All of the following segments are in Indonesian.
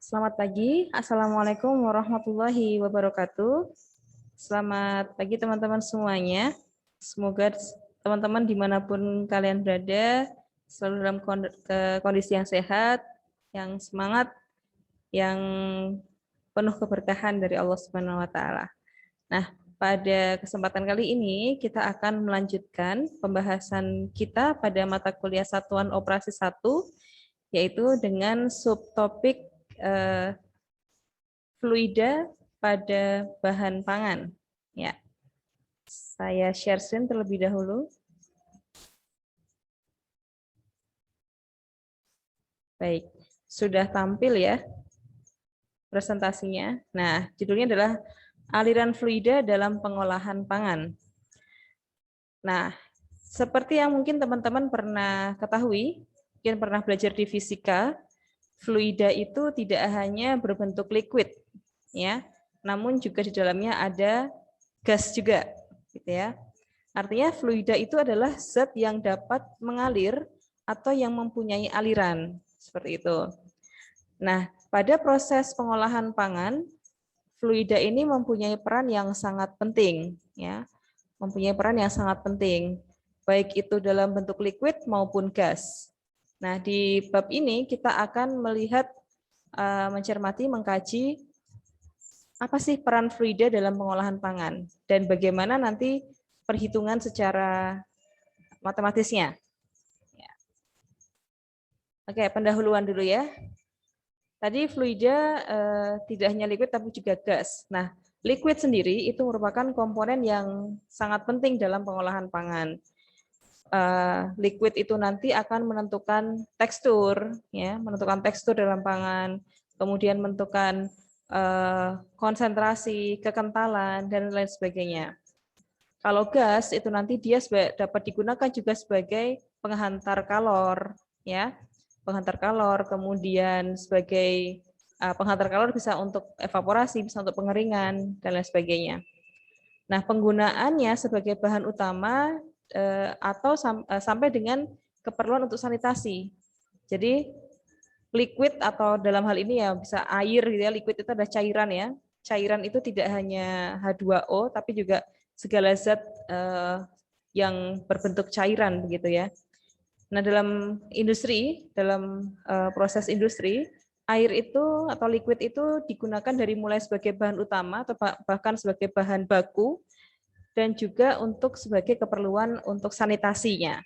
Selamat pagi, Assalamualaikum warahmatullahi wabarakatuh. Selamat pagi teman-teman semuanya. Semoga teman-teman dimanapun kalian berada, selalu dalam kondisi yang sehat, yang semangat, yang penuh keberkahan dari Allah Subhanahu wa Ta'ala. Nah, pada kesempatan kali ini kita akan melanjutkan pembahasan kita pada mata kuliah Satuan Operasi 1, yaitu dengan subtopik fluida pada bahan pangan. Ya, saya share screen terlebih dahulu. Baik, sudah tampil ya presentasinya. Nah, judulnya adalah aliran fluida dalam pengolahan pangan. Nah, seperti yang mungkin teman-teman pernah ketahui, mungkin pernah belajar di fisika, fluida itu tidak hanya berbentuk liquid, ya, namun juga di dalamnya ada gas juga, gitu ya. Artinya fluida itu adalah zat yang dapat mengalir atau yang mempunyai aliran, seperti itu. Nah, pada proses pengolahan pangan, fluida ini mempunyai peran yang sangat penting, ya, mempunyai peran yang sangat penting, baik itu dalam bentuk liquid maupun gas. Nah, di bab ini kita akan melihat, mencermati, mengkaji apa sih peran fluida dalam pengolahan pangan dan bagaimana nanti perhitungan secara matematisnya. Oke, pendahuluan dulu ya. Tadi fluida tidak hanya liquid tapi juga gas. Nah, liquid sendiri itu merupakan komponen yang sangat penting dalam pengolahan pangan. Liquid itu nanti akan menentukan tekstur, ya, menentukan tekstur dalam pangan, kemudian menentukan konsentrasi, kekentalan, dan lain sebagainya. Kalau gas itu nanti dia dapat digunakan juga sebagai penghantar kalor, ya, penghantar kalor, kemudian sebagai penghantar kalor bisa untuk evaporasi, bisa untuk pengeringan, dan lain sebagainya. Nah, penggunaannya sebagai bahan utama atau sampai dengan keperluan untuk sanitasi. Jadi liquid atau dalam hal ini ya bisa air gitu ya, liquid itu ada cairan ya. Cairan itu tidak hanya H2O tapi juga segala zat yang berbentuk cairan begitu ya. Nah, dalam industri, dalam proses industri, air itu atau liquid itu digunakan dari mulai sebagai bahan utama atau bahkan sebagai bahan baku dan juga untuk sebagai keperluan untuk sanitasinya.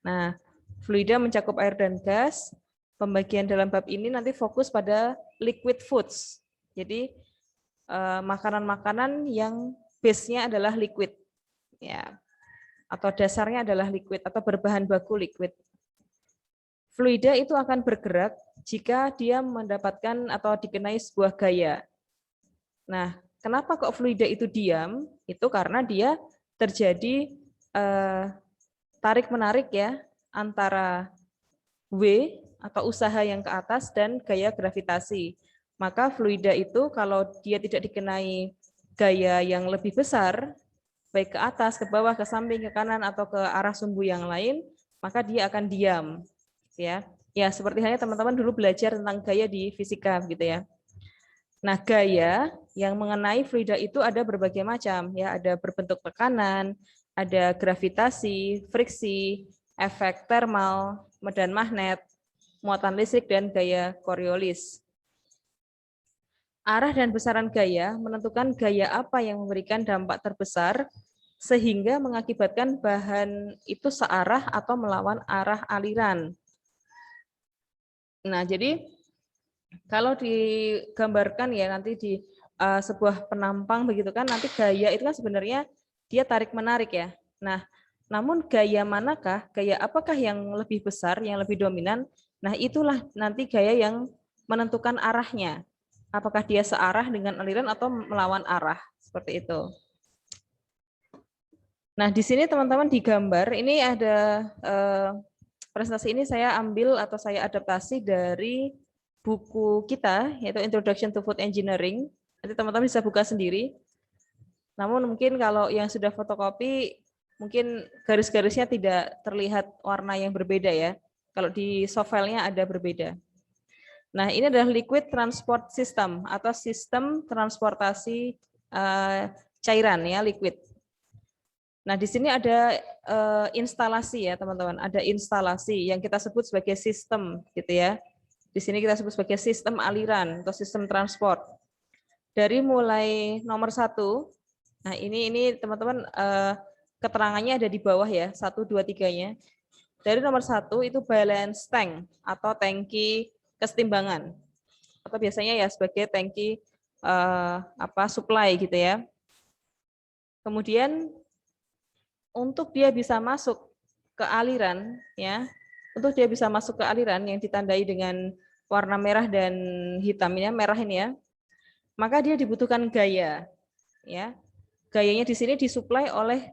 Nah, fluida mencakup air dan gas. Pembagian dalam bab ini nanti fokus pada liquid foods. Jadi makanan-makanan yang base-nya adalah liquid, ya, atau dasarnya adalah liquid atau berbahan baku liquid. Fluida itu akan bergerak jika dia mendapatkan atau dikenai sebuah gaya. Nah, kenapa kok fluida itu diam? Itu karena dia terjadi tarik-menarik ya antara W atau usaha yang ke atas dan gaya gravitasi. Maka fluida itu kalau dia tidak dikenai gaya yang lebih besar, baik ke atas, ke bawah, ke samping, ke kanan, atau ke arah sumbu yang lain, maka dia akan diam. Ya, ya seperti halnya teman-teman dulu belajar tentang gaya di fisika, gitu ya. Nah, gaya yang mengenai fluida itu ada berbagai macam, ya, ada berbentuk tekanan, ada gravitasi, friksi, efek thermal, medan magnet, muatan listrik, dan gaya Coriolis. Arah dan besaran gaya menentukan gaya apa yang memberikan dampak terbesar sehingga mengakibatkan bahan itu searah atau melawan arah aliran. Nah, jadi kalau digambarkan ya nanti di sebuah penampang begitu kan, nanti gaya itu kan sebenarnya dia tarik-menarik ya. Nah, namun gaya manakah, gaya apakah yang lebih besar, yang lebih dominan? Nah, itulah nanti gaya yang menentukan arahnya. Apakah dia searah dengan aliran atau melawan arah, seperti itu. Nah, di sini teman-teman digambar, ini ada presentasi ini saya ambil atau saya adaptasi dari buku kita, yaitu Introduction to Food Engineering. Nanti teman-teman bisa buka sendiri. Namun mungkin kalau yang sudah fotokopi, mungkin garis-garisnya tidak terlihat warna yang berbeda ya. Kalau di soft file-nya ada berbeda. Nah, ini adalah liquid transport system atau sistem transportasi cairan ya, liquid. Nah, di sini ada instalasi ya, teman-teman. Ada instalasi yang kita sebut sebagai sistem gitu ya. Di sini kita sebut sebagai sistem aliran atau sistem transport. Dari mulai nomor 1, nah ini teman-teman keterangannya ada di bawah ya, 1, 2, 3-nya. Dari nomor 1 itu balance tank atau tangki kesetimbangan. Atau biasanya ya sebagai tangki supply gitu ya. Kemudian untuk dia bisa masuk ke aliran ya, untuk dia bisa masuk ke aliran yang ditandai dengan warna merah dan hitam ya, merah ini ya, maka dia dibutuhkan gaya ya. Gayanya di sini disuplai oleh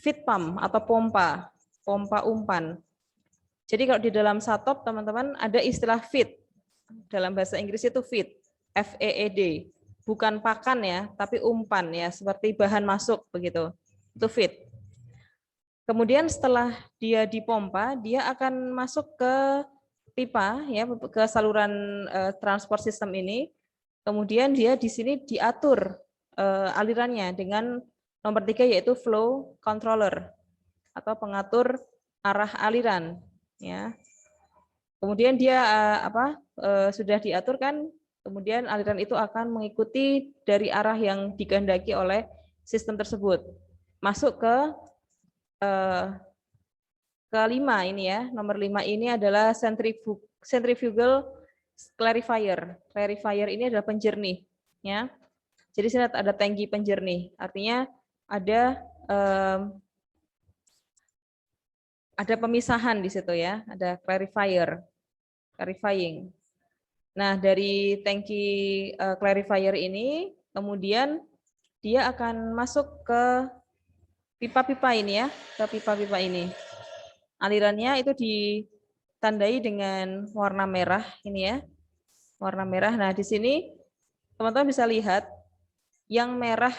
feed pump atau pompa umpan. Jadi kalau di dalam SATOP teman-teman ada istilah feed, dalam bahasa Inggris itu feed, FEED, bukan pakan ya, tapi umpan ya, seperti bahan masuk begitu, itu feed. Kemudian setelah dia dipompa, dia akan masuk ke pipa ya, ke saluran transport system ini. Kemudian dia di sini diatur alirannya dengan nomor 3 yaitu flow controller atau pengatur arah aliran ya. Kemudian dia sudah diatur kan, kemudian aliran itu akan mengikuti dari arah yang dikehendaki oleh sistem tersebut. Masuk ke kelima ini ya, nomor 5 ini adalah centrifugal clarifier. Clarifier ini adalah penjernih ya. Jadi sini ada tangki penjernih, artinya ada pemisahan di situ ya, ada clarifying. Nah, dari tangki clarifier ini kemudian dia akan masuk ke pipa-pipa ini ya, ke pipa-pipa ini. Alirannya itu ditandai dengan warna merah ini ya, warna merah. Nah, di sini teman-teman bisa lihat yang merah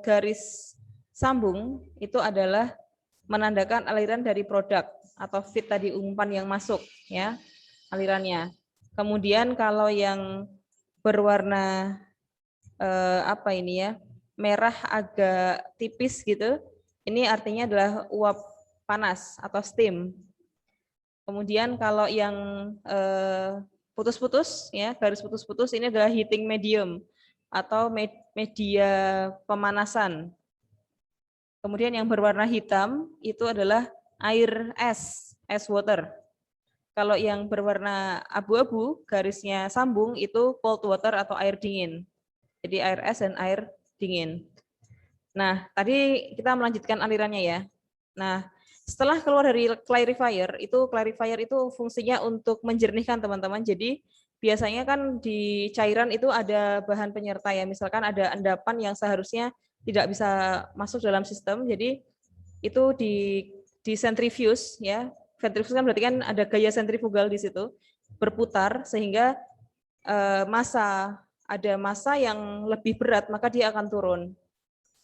garis sambung itu adalah menandakan aliran dari produk atau feed tadi, umpan yang masuk ya, alirannya. Kemudian kalau yang berwarna merah agak tipis gitu, ini artinya adalah uap panas atau steam. Kemudian kalau yang putus-putus ya, garis putus-putus, ini adalah heating medium atau media pemanasan. Kemudian yang berwarna hitam itu adalah air ice water. Kalau yang berwarna abu-abu, garisnya sambung, itu cold water atau air dingin. Jadi air es dan air dingin. Nah, tadi kita melanjutkan alirannya ya. Nah, setelah keluar dari clarifier itu fungsinya untuk menjernihkan teman-teman. Jadi biasanya kan di cairan itu ada bahan penyerta ya, misalkan ada endapan yang seharusnya tidak bisa masuk dalam sistem, jadi itu di centrifuge ya. Centrifuge kan berarti kan ada gaya sentrifugal di situ, berputar sehingga ada massa yang lebih berat, maka dia akan turun.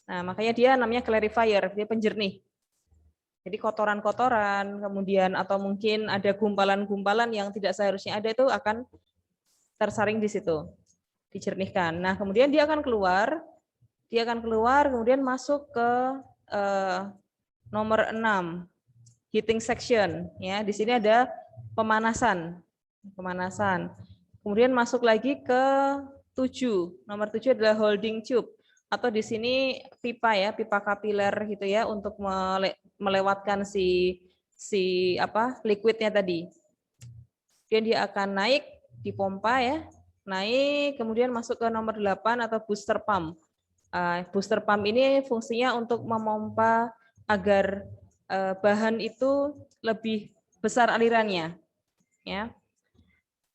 Nah, makanya dia namanya clarifier, dia penjernih. Jadi kotoran-kotoran, kemudian atau mungkin ada gumpalan-gumpalan yang tidak seharusnya ada itu akan tersaring di situ, dijernihkan. Nah, kemudian dia akan keluar, kemudian masuk ke nomor 6, heating section. Ya, di sini ada pemanasan. Kemudian masuk lagi ke 7. Nomor 7 adalah holding tube. Atau di sini pipa ya, pipa kapiler gitu ya, untuk melewatkan si liquidnya tadi. Kemudian dia akan naik, dipompa ya, naik, kemudian masuk ke nomor 8 atau booster pump. Booster pump ini fungsinya untuk memompa agar bahan itu lebih besar alirannya. Ya.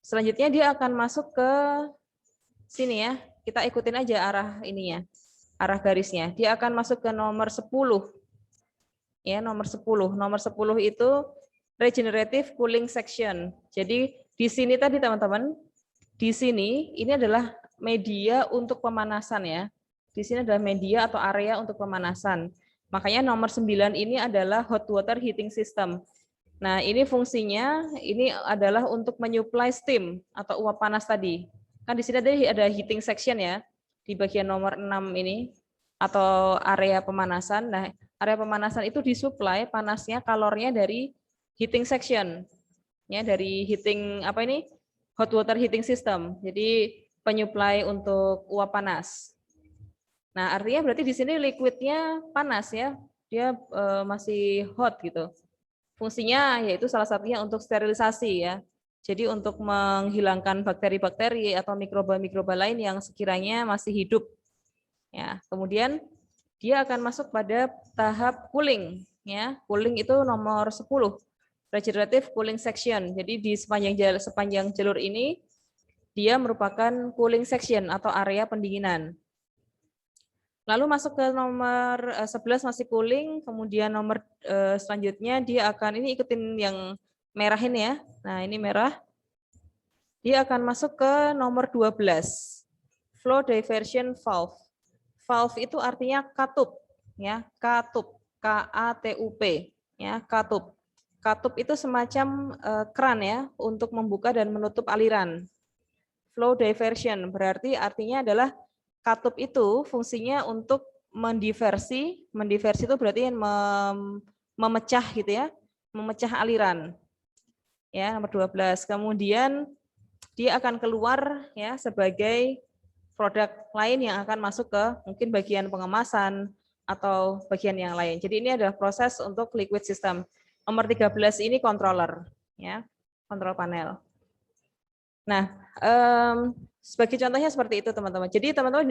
Selanjutnya dia akan masuk ke sini ya, kita ikutin aja arah ininya, arah garisnya. Dia akan masuk ke nomor 10. Ya, nomor 10. Nomor 10 itu regenerative cooling section. Jadi di sini tadi teman-teman, di sini ini adalah media untuk pemanasan ya. Di sini adalah media atau area untuk pemanasan. Makanya nomor 9 ini adalah hot water heating system. Nah, ini fungsinya ini adalah untuk menyuplai steam atau uap panas tadi. Kan di sini ada heating section ya, di bagian nomor 6 ini, atau area pemanasan. Nah, area pemanasan itu disuplai panasnya, kalornya dari heating section. Ya, dari heating apa ini? Hot water heating system. Jadi penyuplai untuk uap panas. Nah, artinya berarti di sini liquidnya panas ya. Dia masih hot gitu. Fungsinya yaitu salah satunya untuk sterilisasi ya. Jadi untuk menghilangkan bakteri-bakteri atau mikroba-mikroba lain yang sekiranya masih hidup. Ya, kemudian dia akan masuk pada tahap cooling ya. Cooling itu nomor 10. Regenerative cooling section. Jadi di sepanjang jalur ini dia merupakan cooling section atau area pendinginan. Lalu masuk ke nomor 11 masih cooling, kemudian nomor selanjutnya dia akan, ini ikutin yang merah ini ya. Nah, ini merah. Dia akan masuk ke nomor 12. Flow diversion valve. Valve itu artinya katup ya, katup, K-A-T-U-P ya, katup. Katup itu semacam keran ya untuk membuka dan menutup aliran. Flow diversion berarti artinya adalah katup itu fungsinya untuk mendiversi itu berarti memecah gitu ya, memecah aliran. Ya, nomor 12. Kemudian dia akan keluar ya sebagai produk lain yang akan masuk ke mungkin bagian pengemasan atau bagian yang lain. Jadi ini adalah proses untuk liquid system. Nomor 13 ini controller ya, control panel. Nah, sebagai contohnya seperti itu teman-teman. Jadi teman-teman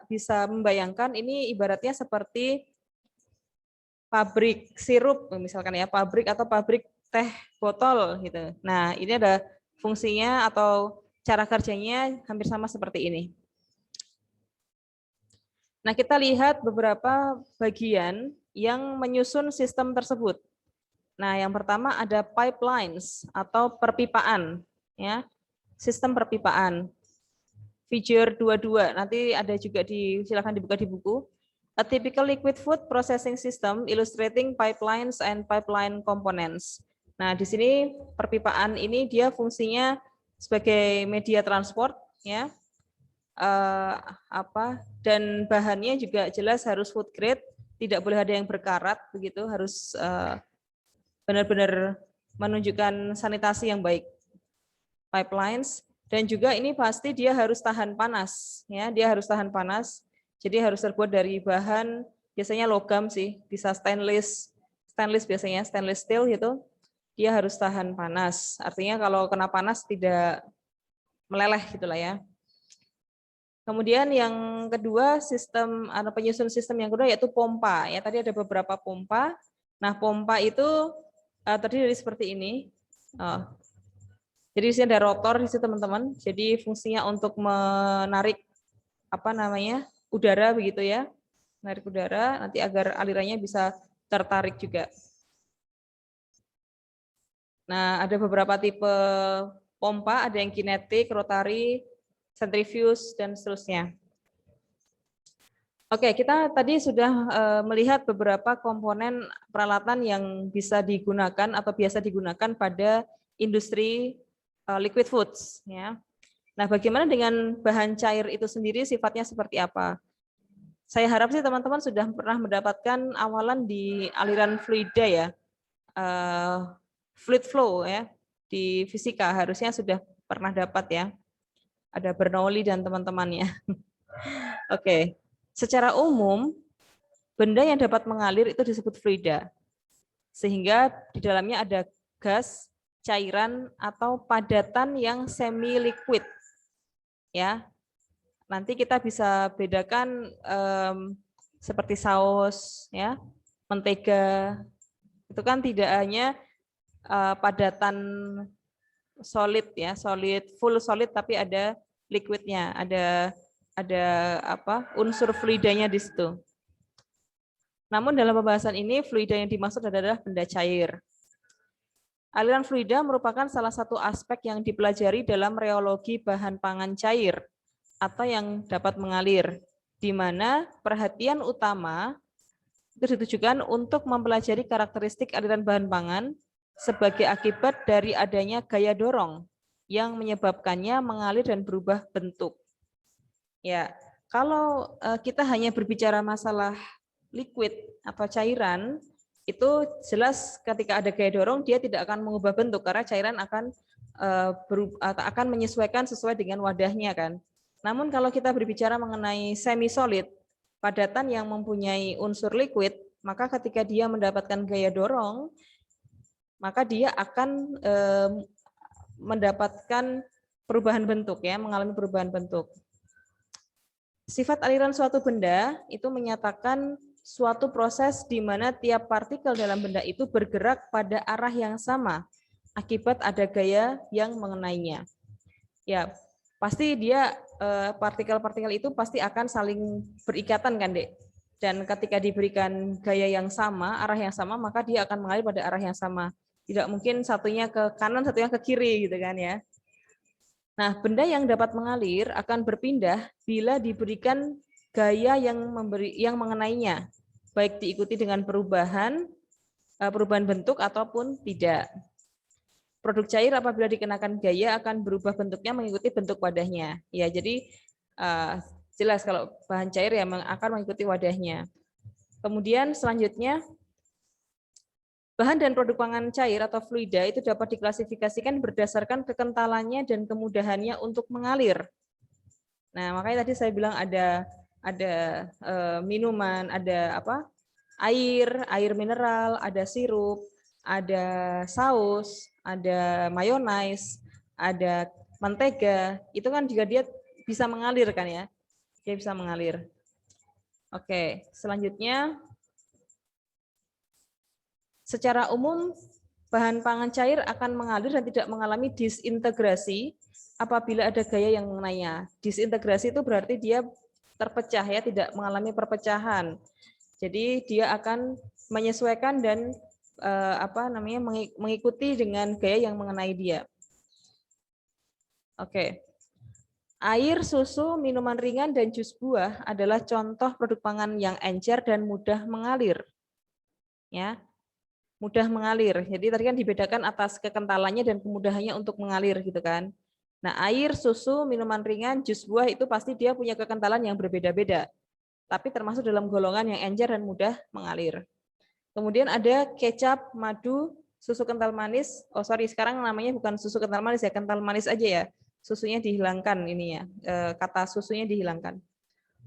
bisa membayangkan ini ibaratnya seperti pabrik sirup misalkan ya, pabrik atau pabrik teh botol gitu. Nah, ini ada fungsinya atau cara kerjanya hampir sama seperti ini. Nah, kita lihat beberapa bagian yang menyusun sistem tersebut. Nah, yang pertama ada pipelines atau perpipaan ya. Sistem perpipaan. Figure 22, nanti ada juga silakan dibuka di buku. A typical liquid food processing system illustrating pipelines and pipeline components. Nah, di sini perpipaan ini dia fungsinya sebagai media transport ya. Dan bahannya juga jelas harus food grade, tidak boleh ada yang berkarat begitu, harus benar-benar menunjukkan sanitasi yang baik. Pipelines. Dan juga ini pasti dia harus tahan panas, ya. Dia harus tahan panas. Jadi harus terbuat dari bahan biasanya logam sih, bisa stainless biasanya stainless steel gitu. Dia harus tahan panas. Artinya kalau kena panas tidak meleleh gitulah ya. Kemudian yang kedua penyusun sistem yang kedua yaitu pompa. Ya tadi ada beberapa pompa. Nah pompa itu terdiri dari seperti ini. Jadi di sini ada rotor di situ teman-teman. Jadi fungsinya untuk menarik udara begitu ya, menarik udara nanti agar alirannya bisa tertarik juga. Nah ada beberapa tipe pompa, ada yang kinetik, rotari, centrifuge dan seterusnya. Oke, kita tadi sudah melihat beberapa komponen peralatan yang bisa digunakan atau biasa digunakan pada industri liquid foods ya. Nah, bagaimana dengan bahan cair itu sendiri sifatnya seperti apa? Saya harap sih teman-teman sudah pernah mendapatkan awalan di aliran fluida ya. Fluid flow ya di fisika harusnya sudah pernah dapat ya. Ada Bernoulli dan teman-temannya. Oke. Secara umum benda yang dapat mengalir itu disebut fluida. Sehingga di dalamnya ada gas, cairan atau padatan yang semi liquid. Ya, nanti kita bisa bedakan seperti saus, ya, mentega, itu kan tidak hanya padatan solid ya, full solid, tapi ada liquidnya, ada unsur fluidanya di situ. Namun dalam pembahasan ini fluida yang dimaksud adalah benda cair. Aliran fluida merupakan salah satu aspek yang dipelajari dalam reologi bahan pangan cair atau yang dapat mengalir, di mana perhatian utama itu ditujukan untuk mempelajari karakteristik aliran bahan pangan sebagai akibat dari adanya gaya dorong yang menyebabkannya mengalir dan berubah bentuk. Ya, kalau kita hanya berbicara masalah liquid atau cairan, itu jelas ketika ada gaya dorong dia tidak akan mengubah bentuk karena cairan akan menyesuaikan sesuai dengan wadahnya kan. Namun kalau kita berbicara mengenai semi solid, padatan yang mempunyai unsur liquid, maka ketika dia mendapatkan gaya dorong, maka dia akan mendapatkan perubahan bentuk ya, mengalami perubahan bentuk. Sifat aliran suatu benda itu menyatakan suatu proses di mana tiap partikel dalam benda itu bergerak pada arah yang sama akibat ada gaya yang mengenainya. Ya, pasti dia partikel-partikel itu pasti akan saling berikatan kan, Dek. Dan ketika diberikan gaya yang sama, arah yang sama, maka dia akan mengalir pada arah yang sama. Tidak mungkin satunya ke kanan, satunya ke kiri gitu kan ya. Nah, benda yang dapat mengalir akan berpindah bila diberikan gaya yang mengenainya, baik diikuti dengan perubahan bentuk ataupun tidak. Produk cair apabila dikenakan gaya akan berubah bentuknya mengikuti bentuk wadahnya. Ya, jadi jelas kalau bahan cair ya akan mengikuti wadahnya. Kemudian selanjutnya, bahan dan produk pangan cair atau fluida itu dapat diklasifikasikan berdasarkan kekentalannya dan kemudahannya untuk mengalir. Nah, makanya tadi saya bilang ada minuman, ada apa? Air mineral, ada sirup, ada saus, ada mayonaise, ada mentega. Itu kan juga dia bisa mengalir kan ya? Dia bisa mengalir. Oke, selanjutnya secara umum, bahan pangan cair akan mengalir dan tidak mengalami disintegrasi apabila ada gaya yang mengenainya. Disintegrasi itu berarti dia terpecah ya, tidak mengalami perpecahan. Jadi dia akan menyesuaikan dan mengikuti dengan gaya yang mengenai dia. Oke. Air, susu, minuman ringan, dan jus buah adalah contoh produk pangan yang encer dan mudah mengalir. Ya, mudah mengalir. Jadi tadi kan dibedakan atas kekentalannya dan kemudahannya untuk mengalir gitu kan. Nah, air, susu, minuman ringan, jus buah itu pasti dia punya kekentalan yang berbeda-beda. Tapi termasuk dalam golongan yang encer dan mudah mengalir. Kemudian ada kecap, madu, susu kental manis. Oh sorry, sekarang namanya bukan susu kental manis ya, kental manis aja ya. Susunya dihilangkan ini ya, kata susunya dihilangkan.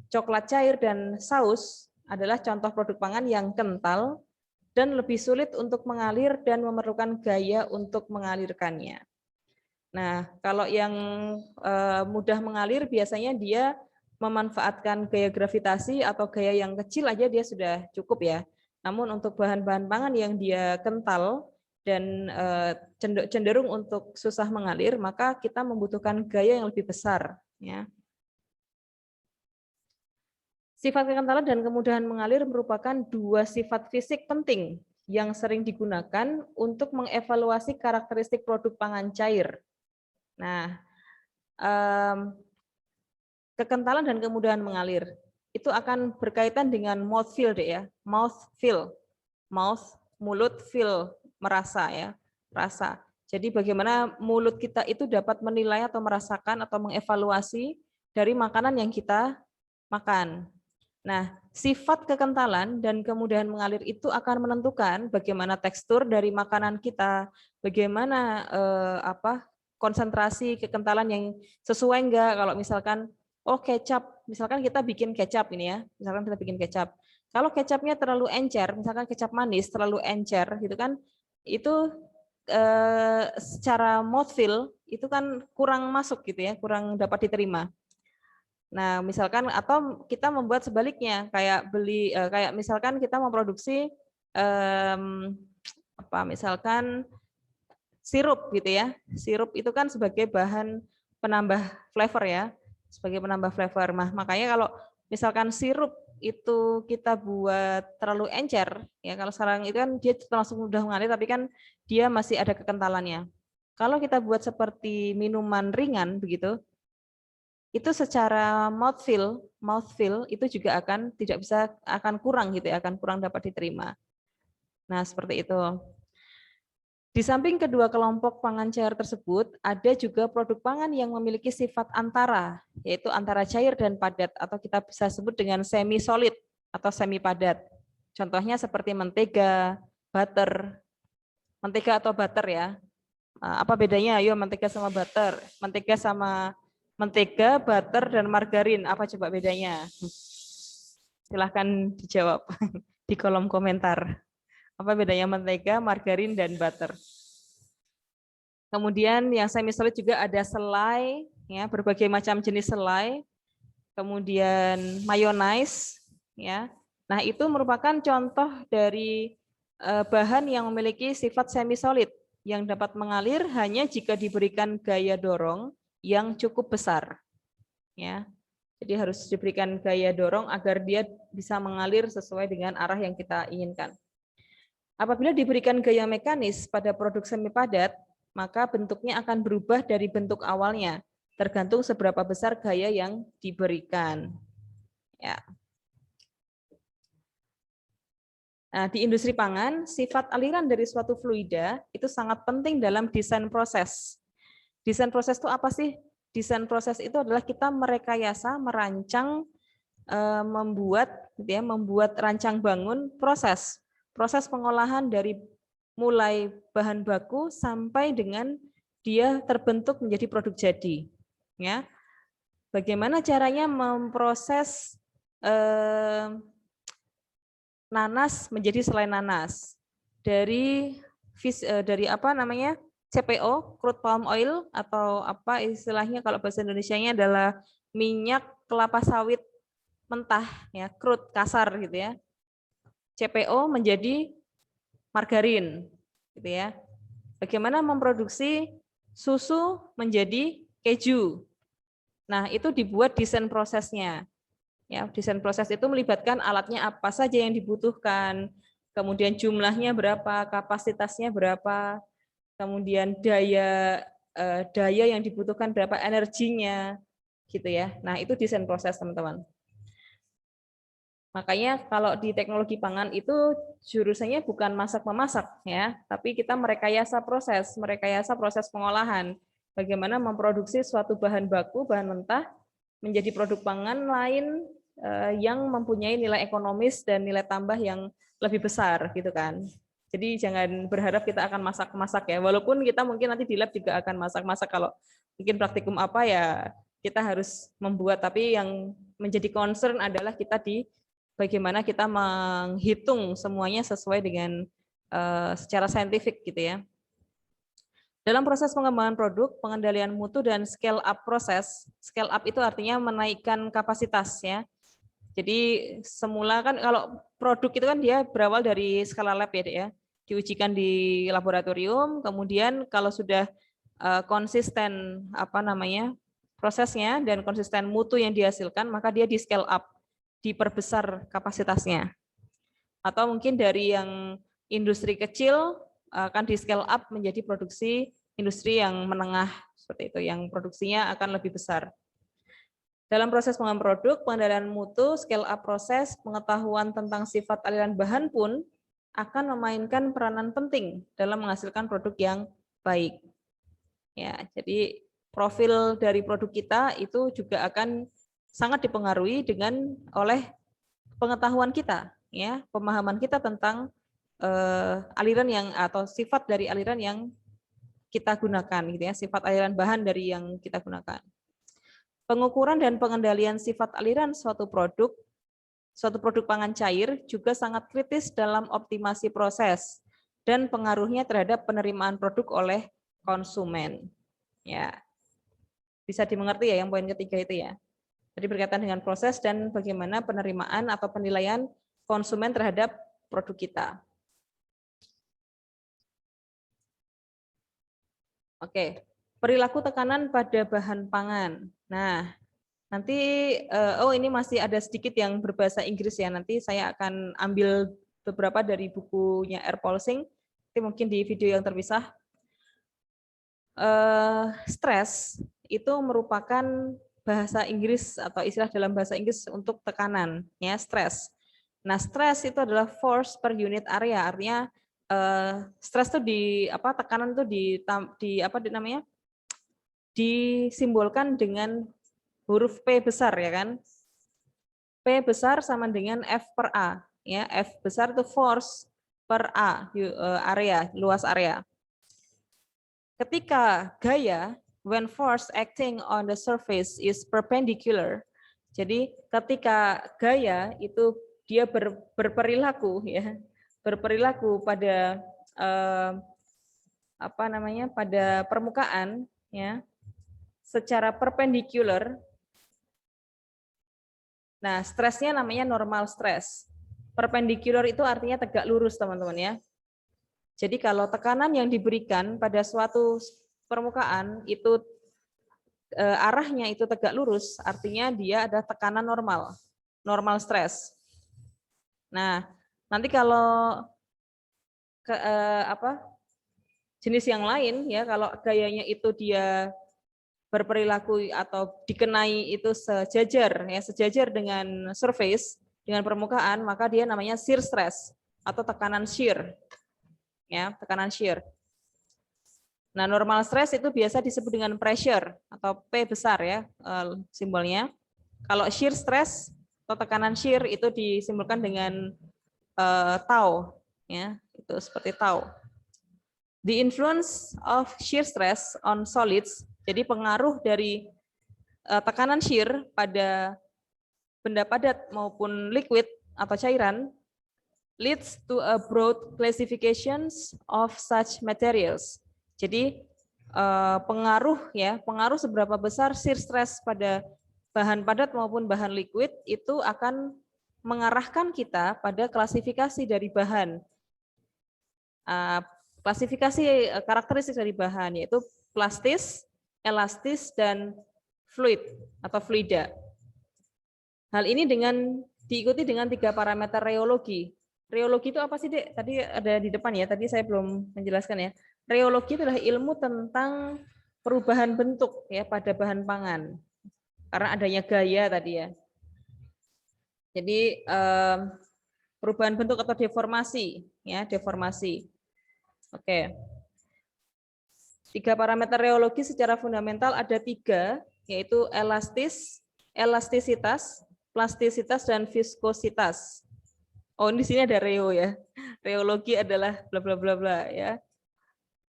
Coklat cair dan saus adalah contoh produk pangan yang kental dan lebih sulit untuk mengalir dan memerlukan gaya untuk mengalirkannya. Nah, kalau yang mudah mengalir biasanya dia memanfaatkan gaya gravitasi atau gaya yang kecil aja dia sudah cukup ya. Namun untuk bahan-bahan pangan yang dia kental dan cenderung untuk susah mengalir, maka kita membutuhkan gaya yang lebih besar. Ya. Sifat kekentalan dan kemudahan mengalir merupakan dua sifat fisik penting yang sering digunakan untuk mengevaluasi karakteristik produk pangan cair. Nah, kekentalan dan kemudahan mengalir itu akan berkaitan dengan mouthfeel deh ya, mouthfeel, mulut, feel, merasa ya, rasa. Jadi bagaimana mulut kita itu dapat menilai atau merasakan atau mengevaluasi dari makanan yang kita makan. Nah, sifat kekentalan dan kemudahan mengalir itu akan menentukan bagaimana tekstur dari makanan kita, bagaimana konsentrasi kekentalan yang sesuai enggak. Kalau misalkan kecap, misalkan kita bikin kecap ini ya, misalkan kita bikin kecap. Kalau kecapnya terlalu encer, misalkan kecap manis terlalu encer gitu kan, itu secara mouthfeel itu kan kurang masuk gitu ya, kurang dapat diterima. Nah, misalkan atau kita membuat sebaliknya, kayak misalkan kita memproduksi misalkan sirup gitu ya. Sirup itu kan sebagai bahan penambah flavor ya, sebagai penambah flavor. Nah, makanya kalau misalkan sirup itu kita buat terlalu encer, ya kalau sekarang itu kan dia langsung mudah mengalir, tapi kan dia masih ada kekentalannya. Kalau kita buat seperti minuman ringan begitu, itu secara mouthfeel itu juga akan kurang gitu ya, akan kurang dapat diterima. Nah, seperti itu. Di samping kedua kelompok pangan cair tersebut, ada juga produk pangan yang memiliki sifat antara, yaitu antara cair dan padat, atau kita bisa sebut dengan semi solid atau semi padat. Contohnya seperti mentega, butter, mentega atau butter ya. Apa bedanya? Ayo, mentega sama butter. Mentega, butter, dan margarin. Apa coba bedanya? Silahkan dijawab di kolom komentar. Apa bedanya mentega, margarin, dan butter? Kemudian yang semi solid juga ada selai, ya, berbagai macam jenis selai. Kemudian mayonnaise, ya. Nah, itu merupakan contoh dari bahan yang memiliki sifat semi solid yang dapat mengalir hanya jika diberikan gaya dorong yang cukup besar. Ya. Jadi harus diberikan gaya dorong agar dia bisa mengalir sesuai dengan arah yang kita inginkan. Apabila diberikan gaya mekanis pada produk semi padat, maka bentuknya akan berubah dari bentuk awalnya, tergantung seberapa besar gaya yang diberikan. Ya. Nah, di industri pangan, sifat aliran dari suatu fluida itu sangat penting dalam desain proses. Desain proses itu apa sih? Desain proses itu adalah kita merekayasa, merancang, membuat rancang bangun proses pengolahan dari mulai bahan baku sampai dengan dia terbentuk menjadi produk jadi. Ya, bagaimana caranya memproses nanas menjadi selai nanas dari apa namanya CPO, crude palm oil, atau apa istilahnya kalau bahasa Indonesianya adalah minyak kelapa sawit mentah, ya, crude kasar gitu ya. CPO menjadi margarin, gitu ya. Bagaimana memproduksi susu menjadi keju. Nah, itu dibuat desain prosesnya. Ya, desain proses itu melibatkan alatnya apa saja yang dibutuhkan, kemudian jumlahnya berapa, kapasitasnya berapa, kemudian daya yang dibutuhkan berapa, energinya, gitu ya. Nah, itu desain proses, teman-teman. Makanya kalau di teknologi pangan itu jurusannya bukan masak-memasak ya, tapi kita merekayasa proses pengolahan. Bagaimana memproduksi suatu bahan baku, bahan mentah menjadi produk pangan lain yang mempunyai nilai ekonomis dan nilai tambah yang lebih besar gitu kan. Jadi jangan berharap kita akan masak-masak ya. Walaupun kita mungkin nanti di lab juga akan masak-masak, kalau mungkin praktikum apa ya kita harus membuat, tapi yang menjadi concern adalah kita di bagaimana kita menghitung semuanya sesuai dengan secara saintifik gitu ya. Dalam proses pengembangan produk, pengendalian mutu dan scale up proses. Scale up itu artinya menaikkan kapasitas ya. Jadi semula kan kalau produk itu kan dia berawal dari skala lab ya, diujikan di laboratorium, kemudian kalau sudah konsisten apa namanya prosesnya dan konsisten mutu yang dihasilkan, maka dia di scale up, diperbesar kapasitasnya. Atau mungkin dari yang industri kecil akan di scale up menjadi produksi industri yang menengah seperti itu, yang produksinya akan lebih besar. Dalam proses pengembangan produk, pengendalian mutu, scale up proses, pengetahuan tentang sifat aliran bahan pun akan memainkan peranan penting dalam menghasilkan produk yang baik. Ya, jadi profil dari produk kita itu juga akan sangat dipengaruhi oleh pengetahuan kita, ya, pemahaman kita tentang aliran yang atau sifat dari aliran yang kita gunakan, gitu ya, sifat aliran bahan dari yang kita gunakan. Pengukuran dan pengendalian sifat aliran suatu produk pangan cair juga sangat kritis dalam optimasi proses dan pengaruhnya terhadap penerimaan produk oleh konsumen. Ya, bisa dimengerti ya yang poin ketiga itu ya. Jadi berkaitan dengan proses dan bagaimana penerimaan atau penilaian konsumen terhadap produk kita. Oke, perilaku tekanan pada bahan pangan. Nah, nanti ini masih ada sedikit yang berbahasa Inggris ya. Nanti saya akan ambil beberapa dari bukunya R. Paulsing. Nanti mungkin di video yang terpisah. Stres itu merupakan bahasa Inggris atau istilah dalam bahasa Inggris untuk tekanan, ya, stres. Nah, stres itu adalah force per unit area, artinya stres tuh tekanan tuh disimbolkan dengan huruf P besar ya kan. P besar sama dengan F per A ya. F besar itu force per A, area, luas area. Ketika gaya, when force acting on the surface is perpendicular, jadi ketika gaya itu dia berperilaku ya, berperilaku pada pada permukaan ya, secara perpendicular. Nah, stresnya namanya normal stress. Perpendicular itu artinya tegak lurus, teman-teman ya. Jadi kalau tekanan yang diberikan pada suatu permukaan itu arahnya itu tegak lurus, artinya dia ada tekanan normal, normal stress. Nah, nanti kalau jenis yang lain ya, kalau gayanya itu dia berperilaku atau dikenai itu sejajar dengan surface, dengan permukaan, maka dia namanya shear stress atau tekanan shear. Ya, tekanan shear. Nah, normal stress itu biasa disebut dengan pressure atau P besar ya simbolnya. Kalau shear stress atau tekanan shear itu disimbolkan dengan tau ya, itu seperti tau. The influence of shear stress on solids, jadi pengaruh dari tekanan shear pada benda padat maupun liquid atau cairan leads to a broad classifications of such materials. Jadi pengaruh seberapa besar shear stress pada bahan padat maupun bahan liquid itu akan mengarahkan kita pada klasifikasi dari bahan. Klasifikasi karakteristik dari bahan yaitu plastis, elastis, dan fluid atau fluida. Hal ini diikuti dengan 3 parameter rheologi. Rheologi itu apa sih, Dek? Tadi ada di depan ya, tadi saya belum menjelaskan ya. Rheologi adalah ilmu tentang perubahan bentuk ya pada bahan pangan. Karena adanya gaya tadi ya. Jadi perubahan bentuk atau deformasi ya, deformasi. Oke. 3 parameter rheologi secara fundamental ada 3, yaitu elastisitas, plastisitas, dan viskositas. Oh, di sini ada reo ya. Rheologi adalah bla bla bla bla ya.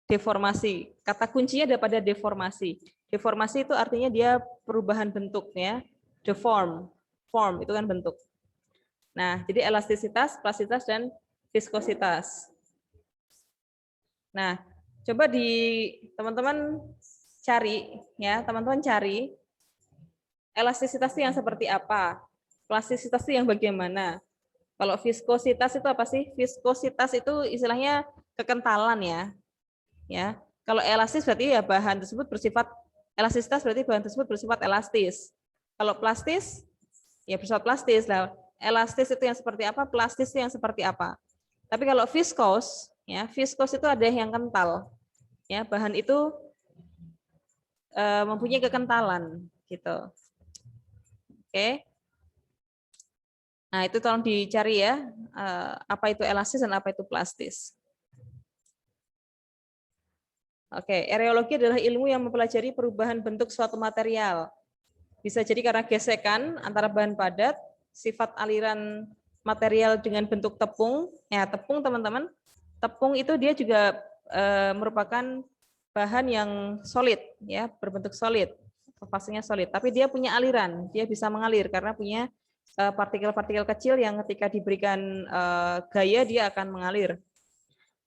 Deformasi. Kata kuncinya ada pada deformasi. Deformasi itu artinya dia perubahan bentuk ya. Deform. Form itu kan bentuk. Nah, jadi elastisitas, plastisitas, dan viskositas. Nah, coba teman-teman cari ya, teman-teman cari elastisitas itu yang seperti apa? Plastisitas itu yang bagaimana? Kalau viskositas itu apa sih? Viskositas itu istilahnya kekentalan ya. Ya. Kalau elastis berarti ya bahan tersebut bersifat elastisitas berarti bahan tersebut bersifat elastis. Kalau plastis ya bersifat plastis. Nah, elastis itu yang seperti apa? Plastis itu yang seperti apa? Tapi kalau viskos ya, viskos itu ada yang kental. Ya, bahan itu mempunyai kekentalan gitu. Oke. Nah, itu tolong dicari ya, apa itu elastis dan apa itu plastis. Oke, rheologi adalah ilmu yang mempelajari perubahan bentuk suatu material. Bisa jadi karena gesekan antara bahan padat, sifat aliran material dengan bentuk tepung. Ya, tepung teman-teman, tepung itu dia juga merupakan bahan yang solid, ya, berbentuk solid, fasenya solid. Tapi dia punya aliran, dia bisa mengalir karena punya partikel-partikel kecil yang ketika diberikan gaya dia akan mengalir.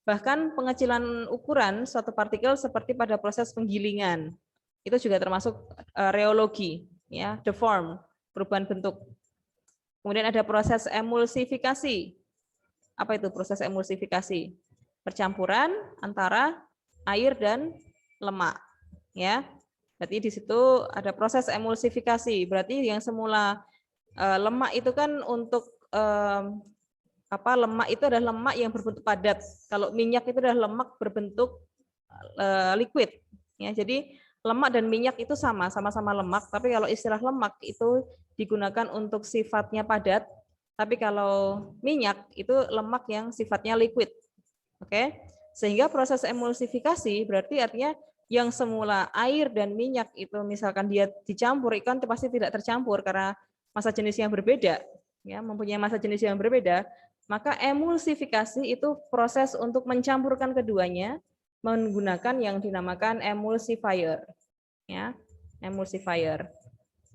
Bahkan pengecilan ukuran suatu partikel seperti pada proses penggilingan itu juga termasuk rheologi, ya, deform, perubahan bentuk. Kemudian ada proses emulsifikasi. Apa itu proses emulsifikasi? Percampuran antara air dan lemak, ya. Berarti di situ ada proses emulsifikasi. Berarti yang semula lemak itu kan untuk lemak itu adalah lemak yang berbentuk padat. Kalau minyak itu adalah lemak berbentuk liquid. Ya, jadi lemak dan minyak itu sama-sama lemak. Tapi kalau istilah lemak itu digunakan untuk sifatnya padat. Tapi kalau minyak itu lemak yang sifatnya liquid. Oke. Sehingga proses emulsifikasi berarti artinya yang semula air dan minyak itu misalkan dia dicampur, ikan pasti tidak tercampur karena massa jenis yang berbeda, ya, mempunyai massa jenis yang berbeda, maka emulsifikasi itu proses untuk mencampurkan keduanya menggunakan yang dinamakan emulsifier, ya, emulsifier.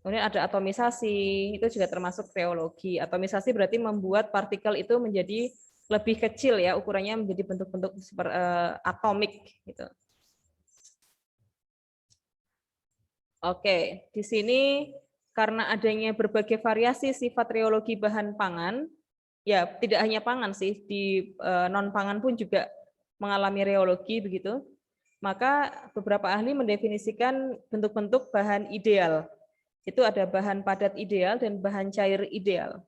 Kemudian ada atomisasi, itu juga termasuk reologi. Atomisasi berarti membuat partikel itu menjadi lebih kecil, ya, ukurannya menjadi bentuk-bentuk atomik gitu. Oke, di sini karena adanya berbagai variasi sifat reologi bahan pangan, ya tidak hanya pangan sih, di non pangan pun juga mengalami reologi begitu. Maka beberapa ahli mendefinisikan bentuk-bentuk bahan ideal. Itu ada bahan padat ideal dan bahan cair ideal.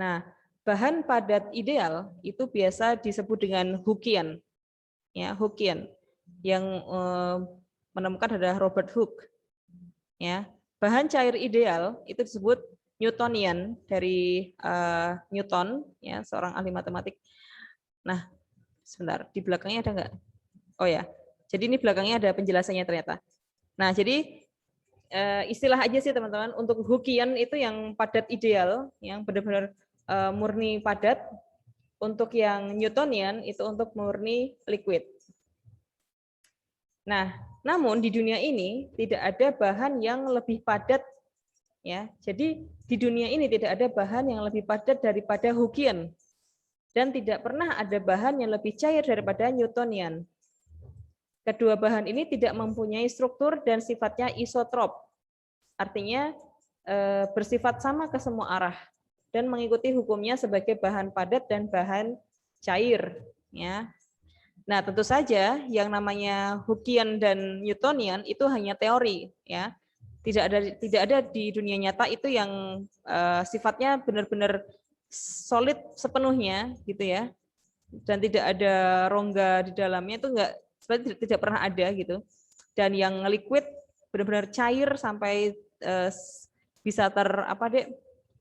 Nah, bahan padat ideal itu biasa disebut dengan Hookean, ya, Hookean. Yang menemukan adalah Robert Hooke. Ya, bahan cair ideal itu disebut Newtonian dari Newton, ya, seorang ahli matematik. Nah, sebentar, di belakangnya ada nggak? Oh ya, jadi ini belakangnya ada penjelasannya ternyata. Nah, jadi istilah aja sih teman-teman, untuk Hookean itu yang padat ideal, yang benar-benar murni padat. Untuk yang Newtonian itu untuk murni liquid. Nah, namun di dunia ini tidak ada bahan yang lebih padat, ya. Jadi di dunia ini tidak ada bahan yang lebih padat daripada Hookean dan tidak pernah ada bahan yang lebih cair daripada Newtonian. Kedua bahan ini tidak mempunyai struktur dan sifatnya isotrop. Artinya bersifat sama ke semua arah dan mengikuti hukumnya sebagai bahan padat dan bahan cair, ya. Nah, tentu saja yang namanya Hookean dan Newtonian itu hanya teori, ya. Tidak ada di dunia nyata itu yang sifatnya benar-benar solid sepenuhnya gitu, ya. Dan tidak ada rongga di dalamnya, itu enggak, sebenarnya tidak pernah ada gitu. Dan yang liquid benar-benar cair sampai bisa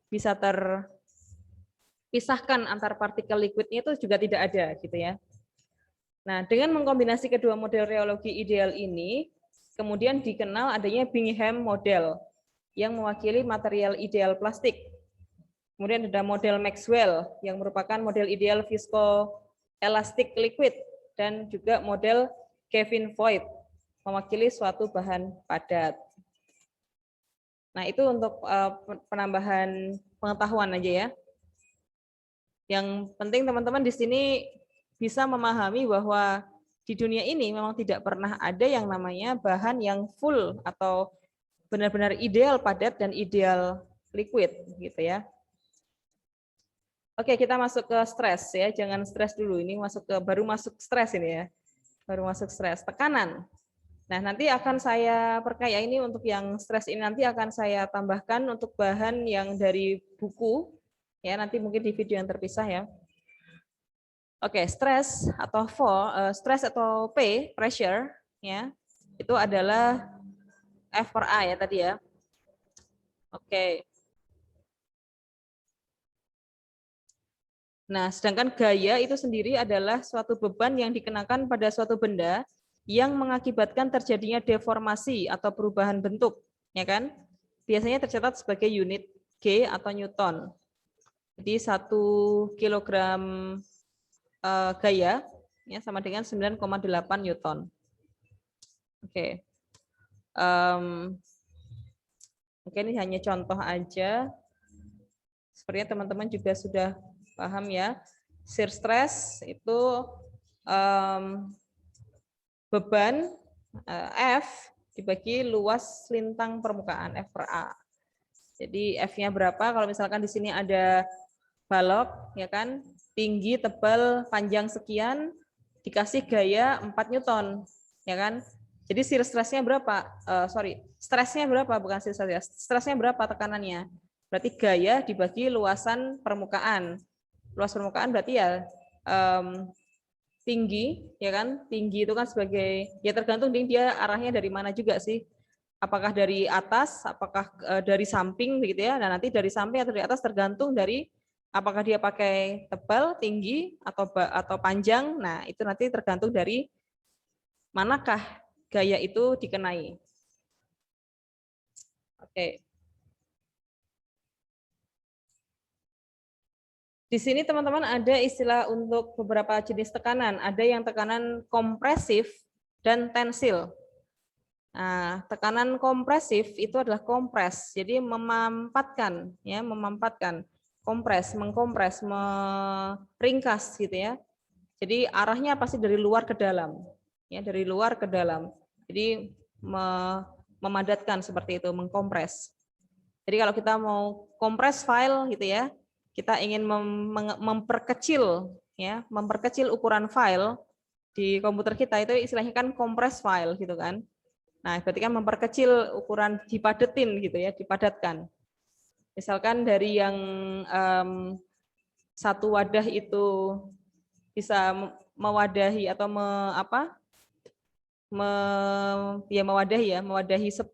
bisa terpisahkan antar partikel liquidnya, itu juga tidak ada gitu, ya. Nah, dengan mengkombinasi kedua model reologi ideal ini, kemudian dikenal adanya Bingham model yang mewakili material ideal plastik. Kemudian ada model Maxwell yang merupakan model ideal viscoelastic liquid, dan juga model Kevin Voigt mewakili suatu bahan padat. Nah, itu untuk penambahan pengetahuan aja, ya. Yang penting teman-teman di sini bisa memahami bahwa di dunia ini memang tidak pernah ada yang namanya bahan yang full atau benar-benar ideal padat dan ideal liquid gitu, ya. Oke, kita masuk ke stres, ya. Jangan stres dulu, ini baru masuk stres ini, ya. Baru masuk stres. Tekanan. Nah, nanti akan saya perkaya ini untuk yang stres ini, nanti akan saya tambahkan untuk bahan yang dari buku, ya, nanti mungkin di video yang terpisah, ya. Oke, stres atau P, pressure, ya, itu adalah F per A, ya, tadi, ya. Oke. Nah, sedangkan gaya itu sendiri adalah suatu beban yang dikenakan pada suatu benda yang mengakibatkan terjadinya deformasi atau perubahan bentuk, ya kan? Biasanya tercatat sebagai unit G atau Newton. Jadi 1 kilogram gaya, ya, sama dengan 9,8 Newton. Oke. Oke, ini hanya contoh aja. Sepertinya teman-teman juga sudah paham, ya. Shear stress itu beban F dibagi luas lintang permukaan F per A. Jadi F-nya berapa? Kalau misalkan di sini ada balok, ya kan, tinggi, tebal, panjang sekian, dikasih gaya 4 Newton, ya kan? Jadi shear stress-nya berapa? Stresnya berapa? Bukan shear stress. Stresnya berapa tekanannya? Berarti gaya dibagi luasan permukaan. Luas permukaan berarti ya tinggi, ya kan? Tinggi itu kan sebagai, ya tergantung dia arahnya dari mana juga sih. Apakah dari atas, apakah dari samping begitu, ya. Nah, nanti dari samping atau dari atas tergantung dari apakah dia pakai tebal, tinggi, atau panjang. Nah, itu nanti tergantung dari manakah gaya itu dikenai. Oke. Di sini teman-teman ada istilah untuk beberapa jenis tekanan. Ada yang tekanan kompresif dan tensil. Nah, tekanan kompresif itu adalah kompres, jadi memampatkan, ya, memampatkan, kompres, mengkompres, meringkas, gitu ya. Jadi arahnya pasti dari luar ke dalam, ya, dari luar ke dalam. Jadi memadatkan seperti itu, mengkompres. Jadi kalau kita mau kompres file, gitu ya, kita ingin memperkecil, ya, memperkecil ukuran file di komputer kita itu istilahnya kan kompres file, gitu kan. Nah, berarti kan memperkecil ukuran, dipadetin gitu ya, dipadatkan. Misalkan dari yang satu wadah itu bisa mewadahi atau mewadahi 10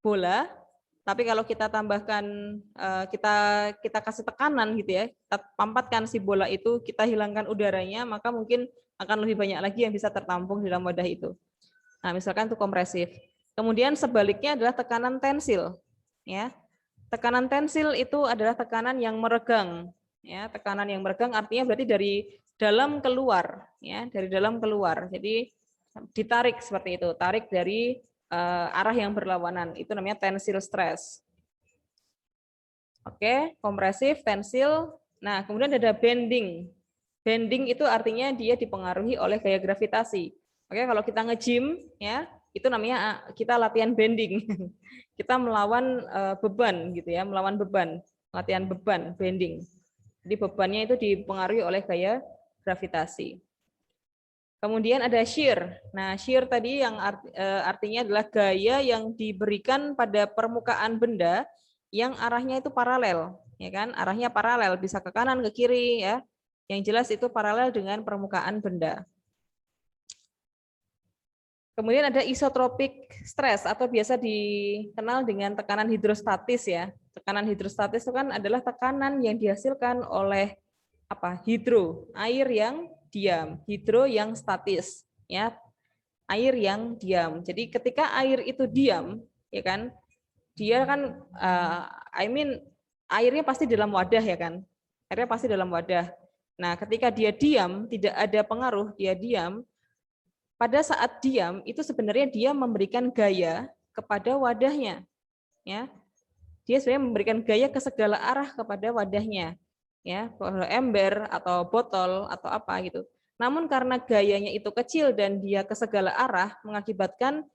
bola, tapi kalau kita tambahkan, kita kasih tekanan gitu ya, kita pampatkan si bola itu, kita hilangkan udaranya, maka mungkin akan lebih banyak lagi yang bisa tertampung di dalam wadah itu. Nah, misalkan itu kompresif. Kemudian sebaliknya adalah tekanan tensil. Ya, tekanan tensil itu adalah tekanan yang meregang. Ya, tekanan yang meregang artinya berarti dari dalam keluar. Ya, dari dalam keluar. Jadi ditarik seperti itu, tarik dari arah yang berlawanan. Itu namanya tensil stress. Oke, kompresif, tensil. Nah, kemudian ada bending. Bending itu artinya dia dipengaruhi oleh gaya gravitasi. Oke, kalau kita nge-gym, ya, itu namanya kita latihan bending. Kita melawan beban, gitu ya, melawan beban, latihan beban, bending. Jadi bebannya itu dipengaruhi oleh gaya gravitasi. Kemudian ada shear. Nah, shear tadi yang artinya adalah gaya yang diberikan pada permukaan benda yang arahnya itu paralel, ya kan? Arahnya paralel, bisa ke kanan, ke kiri, ya. Yang jelas itu paralel dengan permukaan benda. Kemudian ada isotropik stress atau biasa dikenal dengan tekanan hidrostatis ya. Tekanan hidrostatis itu kan adalah tekanan yang dihasilkan oleh hidro, air yang diam, hidro yang statis ya. Air yang diam. Jadi ketika air itu diam, ya kan? Dia kan airnya pasti dalam wadah ya kan? Airnya pasti dalam wadah. Nah, ketika dia diam, tidak ada pengaruh, dia diam. Pada saat diam itu sebenarnya dia memberikan gaya kepada wadahnya, ya. Dia sebenarnya memberikan gaya ke segala arah kepada wadahnya, ya, ember atau botol atau apa gitu. Namun karena gayanya itu kecil dan dia ke segala arah mengakibatkan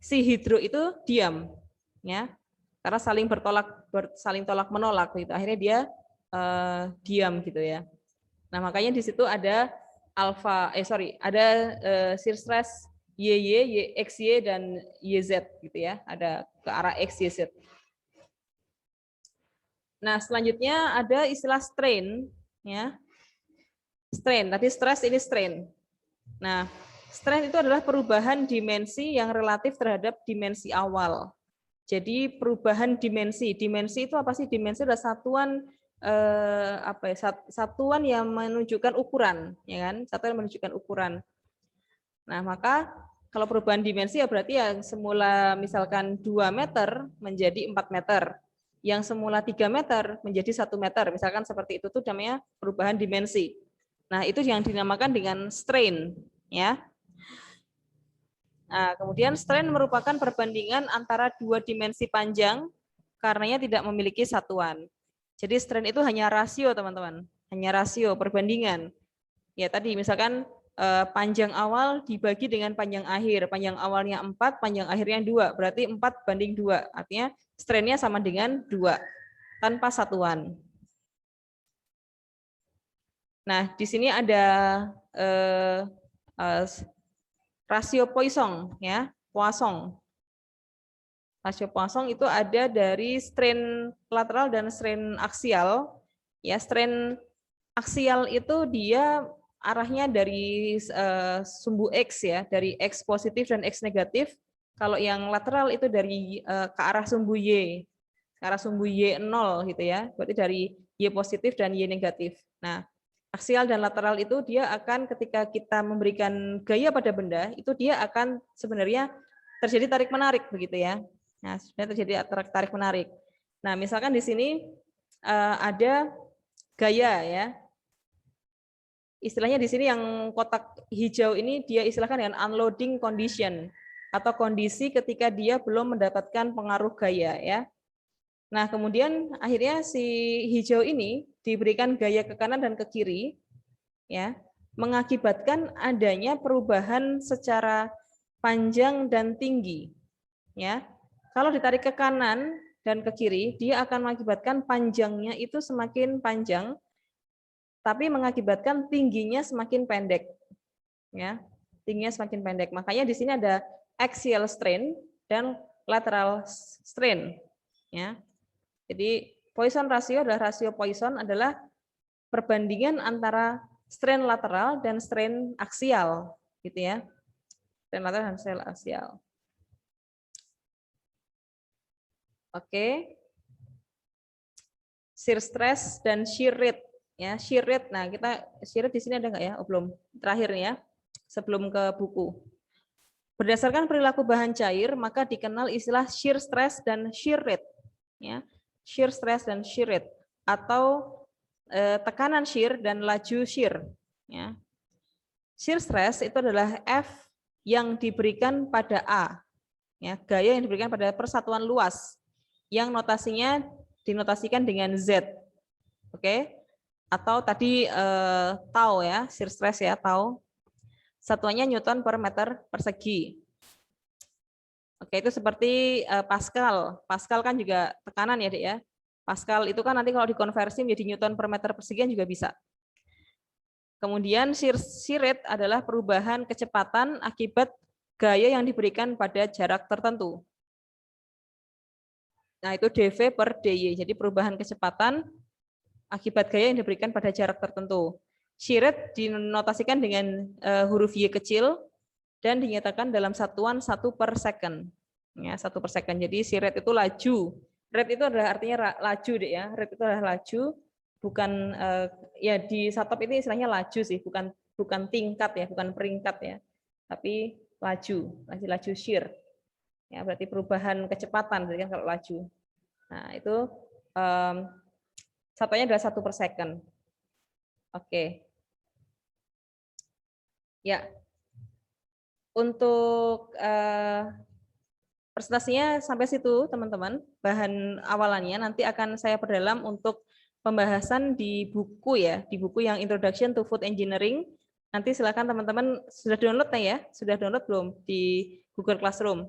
si hidro itu diam, ya, karena saling tolak menolak gitu. Akhirnya dia diam gitu ya. Nah makanya di situ ada ada shear stress YY, XY dan YZ gitu ya, ada ke arah X, Y, Z. Nah, selanjutnya ada istilah strain ya. Strain, tadi stress ini strain. Nah, strain itu adalah perubahan dimensi yang relatif terhadap dimensi awal. Jadi perubahan dimensi itu apa sih? Dimensi adalah satuan satuan yang menunjukkan ukuran, ya kan? Satuan yang menunjukkan ukuran. Nah, maka kalau perubahan dimensi ya berarti yang semula misalkan 2 meter menjadi 4 meter. Yang semula 3 meter menjadi 1 meter. Misalkan seperti itu tuh namanya perubahan dimensi. Nah, itu yang dinamakan dengan strain, ya. Nah, kemudian strain merupakan perbandingan antara dua dimensi panjang karenanya tidak memiliki satuan. Jadi strain itu hanya rasio, teman-teman. Hanya rasio, perbandingan. Ya tadi misalkan panjang awal dibagi dengan panjang akhir. Panjang awalnya 4, panjang akhirnya 2. Berarti 4:2. Artinya strainnya sama dengan 2. Tanpa satuan. Nah, di sini ada rasio Poisson, ya, Poisson. Rasio Poisson itu ada dari strain lateral dan strain aksial. Ya, strain aksial itu dia arahnya dari sumbu X ya, dari X positif dan X negatif. Kalau yang lateral itu dari ke arah sumbu Y, ke arah sumbu Y0 gitu ya. Berarti dari Y positif dan Y negatif. Nah, aksial dan lateral itu dia akan ketika kita memberikan gaya pada benda, itu dia akan sebenarnya terjadi tarik-menarik begitu ya. Nah, sebenarnya terjadi tarik-menarik. Nah, misalkan di sini ada gaya ya. Istilahnya di sini yang kotak hijau ini dia istilahkan dengan unloading condition atau kondisi ketika dia belum mendapatkan pengaruh gaya ya. Nah, kemudian akhirnya si hijau ini diberikan gaya ke kanan dan ke kiri ya, mengakibatkan adanya perubahan secara panjang dan tinggi ya. Kalau ditarik ke kanan dan ke kiri, dia akan mengakibatkan panjangnya itu semakin panjang tapi mengakibatkan tingginya semakin pendek. Ya, tingginya semakin pendek. Makanya di sini ada axial strain dan lateral strain. Ya, jadi Poisson ratio adalah rasio Poisson adalah perbandingan antara strain lateral dan strain aksial, gitu ya. Strain lateral dan strain aksial. Oke. Shear stress dan shear rate. Ya, shear rate. Nah, kita shear rate di sini ada nggak ya? Oh, belum. Terakhir ya, sebelum ke buku. Berdasarkan perilaku bahan cair, maka dikenal istilah shear stress dan shear rate. Ya, shear stress dan shear rate atau tekanan shear dan laju shear. Ya. Shear stress itu adalah F yang diberikan pada A. Ya, gaya yang diberikan pada persatuan luas yang notasinya dinotasikan dengan Z. Oke. Atau tadi tau ya, shear stress ya, tau. Satuannya Newton per meter persegi. Oke, itu seperti Pascal. Pascal kan juga tekanan ya, Dek ya. Pascal itu kan nanti kalau dikonversi menjadi Newton per meter persegi juga bisa. Kemudian shear rate adalah perubahan kecepatan akibat gaya yang diberikan pada jarak tertentu. Nah, itu dV per dy. Jadi perubahan kecepatan akibat gaya yang diberikan pada jarak tertentu. Shear rate dinotasikan dengan huruf Y kecil dan dinyatakan dalam satuan 1 per second. Ya, 1 per second. Jadi shear rate itu laju. Rate itu adalah artinya laju, Dek ya. Rate itu adalah laju, bukan ya di satop ini istilahnya laju sih, bukan tingkat ya, bukan peringkat ya. Tapi laju shear. Ya, berarti perubahan kecepatan berarti kan kalau laju. Nah, itu satunya adalah 1 per second. Oke. Ya. Untuk presentasinya sampai situ, teman-teman. Bahan awalannya nanti akan saya perdalam untuk pembahasan di buku ya, di buku yang Introduction to Food Engineering. Nanti silakan teman-teman sudah download ya, sudah download belum di Google Classroom?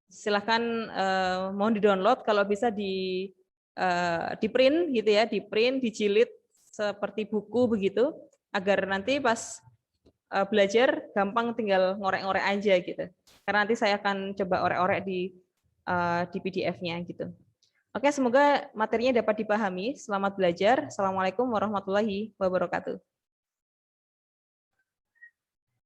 Silakan mohon di-download, kalau bisa di print gitu ya, di print, dijilid seperti buku begitu, agar nanti pas belajar gampang tinggal ngorek-ngorek aja gitu. Karena nanti saya akan coba orek-orek di PDF-nya gitu. Oke, semoga materinya dapat dipahami. Selamat belajar. Assalamualaikum warahmatullahi wabarakatuh.